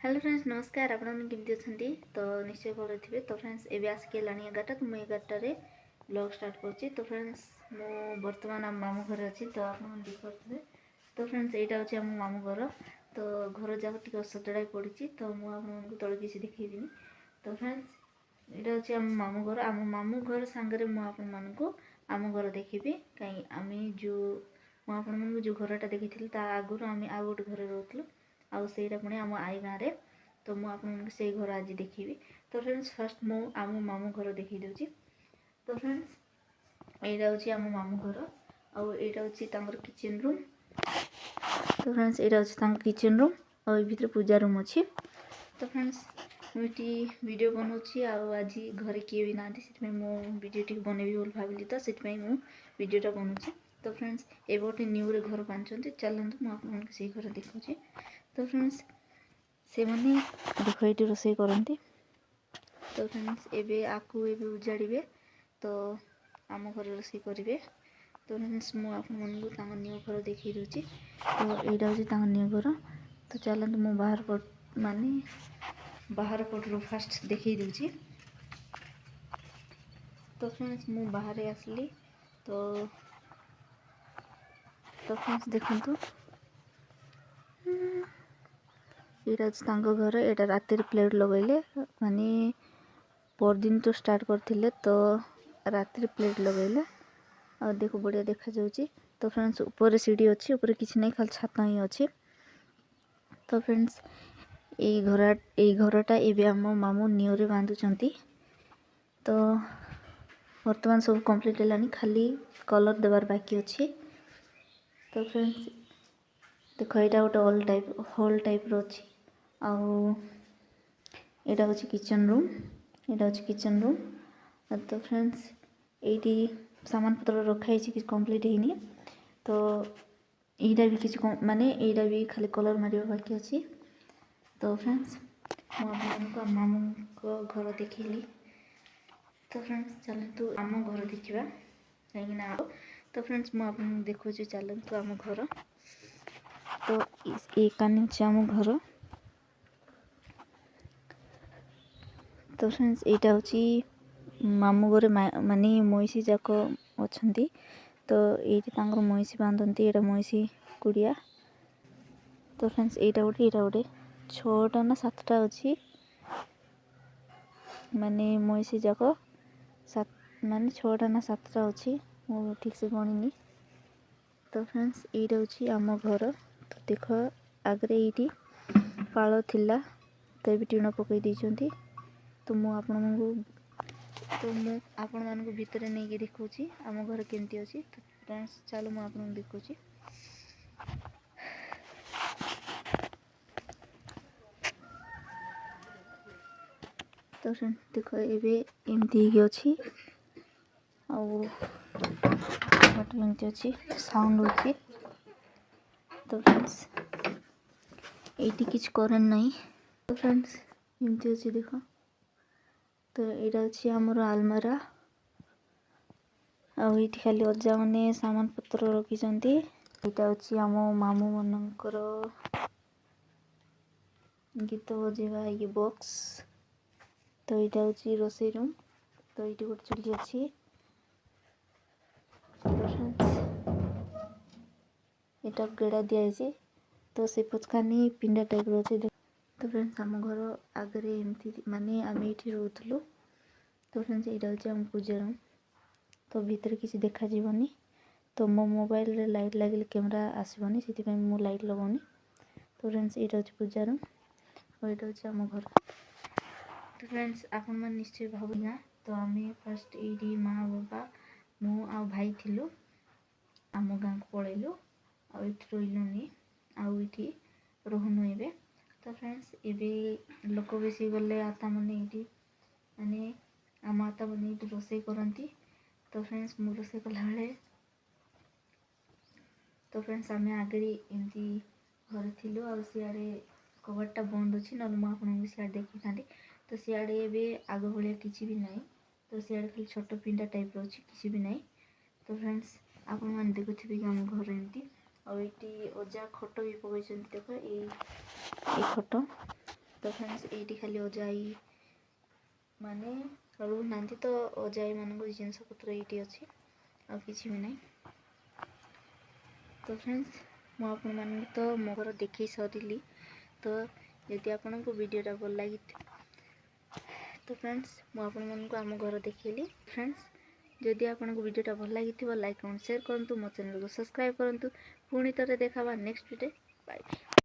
Hello friends नमस्कार आपमती अच्छा तो निश्चय भल थे। तो फ्रेंड्स एवं आसिक है 11टा तो मुझे 11टारे ब्लॉग स्टार्ट कर। तो फ्रेंड्स मु बर्तमान आम मामू घर अच्छी तो आप देखिए। तो फ्रेंड्स यहाँ हूँ आम मामू घर। तो घर जाक टी असजड़ा पड़ी तो मुझे तले किसी देखी। तो फ्रेंड्स यहाँ हूँ आम मामू घर। आम मामू घर सांगे मुझे आम घर देखी कहीं आम जो मुझे जो घरटा देखी आगुरी आम आ गए घर रोलु आईटा पुणी आम आई गाँव में। तो मुझे घर आज देखी। तो फ्रेंड्स फर्स्ट मु आम मामू घर देखी दूची। तो फ्रेंड्स यहाँ हूँ आम मामू घर आईटा हूँ किचन रूम। तो फ्रेंड्स यहाँ हूँ किचन रूम और भीतर पूजा रूम अच्छी। तो फ्रेंड्स मुझे वीडियो बनाऊँगी आज घरे किए भी ना वीडियो टी बनैबी बोल भाविली तो मुझे वीडियोटा बनाऊँगी। तो फ्रेंड्स ए गोटे न्यू रे घर बांधते चलते मुझे से घर देखुची। तो फ्रेंड्स से मैंने देख ये रोषे करती। तो फ्रेंड्स एबे आपको एबे उजाड़े तो आम घर रोषे करेंगे। तो फ्रेंड्स मुझे न्यू घर देखी दूची। तो यहाँ हूँ न्यू घर। तो चलते मुझे बाहर पट माने बाहर पटरू फास्ट देखी दूची। तो फ्रेंड्स मु बाहर आसली तो फ्रेंड्स देखो यहाँ घर। यहाँ राति प्लेट लगेले माने परदिन तो स्टार्ट करते तो राति प्लेट लगेले और देखो बढ़िया देखा जाउची। तो फ्रेंड्स ऊपर सीढ़ी अच्छी ऊपर किसी नहीं खाली छात ही अच्छी। तो फ्रेंड्स यही घरटा एवं आम मामू न्यू रे बांधुंट। तो वर्तमान सब कंप्लीट है खाली कलर देवार बाकी अच्छी। तो फ्रेंड्स देखो यहाँ गोटे हॉल टाइप अच्छी आउ यहाँ हूँ किचन रूम। यहाँ हूँ किचन रूम। तो फ्रेंड्स ये सामान पत्र रखाई कि कंप्लीट होनी। तो यहाँ भी किसी माने यहाँ भी खाली कलर मार बाकी अच्छी। तो फ्रेंड्स मुझे मामू को घर देखली। तो फ्रेंड्स चलतु आम घर देखा कहीं। तो फ्रेंड्स मुझे देखो चलतु आम घर। तो ये कानी आम घर। तो फ्रेंड्स यहाँ हूँ मामू घर माने महिषी जाक अच्छा। तो ये महिषी बांधती यहाँ महिषी कुड़िया। तो फ्रेंड्स यहाँ गोटे 6टा ना 7टा अच्छी माने महिषी जाक माने 6टा ना 7टा अच्छी मु ठीक से गणिनी। तो फ्रेंड्स यहाँ हूँ आम घर। तो देख आगे ये पाल थिला तो ये टीण पकई देती। तो मुझे आपण मानक भितर नहीं देखुची आम घर केमती अच्छी। तो फ्रेंड्स चलो मुझे आपको देखुची। तो फ्रेंड्स देख ये एमती अच्छी आमती अच्छी साउंड अच्छी। तो फ्रेंड्स ये किसी करेन्ट नहीं। तो फ्रेंड्स एमती अच्छी देख। तो यहाँ हूँ आमर आलमारा आई खाली अजा मैंने सामान पत्र रखी। यहाँ हूँ आम मामू मनकर गीत बजेगा ये बॉक्स। तो यहाँ हूँ रोषे रूम। तो ये गोटे चुली अच्छी। यहाँ गेड़ा दिखाई। तो से पचकानी पिंडा टाइप अच्छे। तो फ्रेंड्स आम घर आगे एमती माने आम ये रोलु। तो फ्रेंड्स यहाँ हूँ आम पूजा रूम। तो भीतर किसी देखा जीवनी। तो मो मोबाइल रे लाइट लगे कैमरा आसबनी से मु लाइट लगाऊनी। तो फ्रेंड्स यहाँ हूँ पूजा रूम और यहाँ हूँ आम घर। तो फ्रेंड्स आपण मैंने निश्चय भावना। तो आम फास्ट ये माँ बाबा मु आ भाई थिलु आम गाँ को पलैलु आठ रही आठी रोहनु एबे। तो फ्रेंड्स एबे लोक बेसी गले आता मैंने ये माने आम आता मैंने ये रोषे करती। तो फ्रेंड्स मु रोषे कला बेले तो फ्रेंड्स आम आगे एमती घर थिलु आ सियाड़े कबाटा बंद अच्छी ना मुझे सियाड़े देखी था। तो सियाड़े आग भाया किसी भी ना। तो सियाड़े खाली छोट पिंडा टाइप अच्छी किसी भी ना। तो फ्रेंड्स आपण मैंने देखुथे कि आम घर एमती और ये अजा खट भी पकई देख ये खट। तो फ्रेंड्स ये खाली अजाई माने रुना तो अजाई मान जिनपतर ये अच्छी आ कि भी ना। तो फ्रेंड्स मुझे तो मो घर देखी सरिली। तो यदि आपन को वीडियोटा भल लगी तो फ्रेंड्स मुझे आम घर देखली। फ्रेंड्स जदि आपन को वीडियोटा भल लगी लाइक कमेंट शेयर करूँ, मो चैनल को सब्सक्राइब करूँ। पुणी थे देखा नेक्स्ट वीडियो। बाय।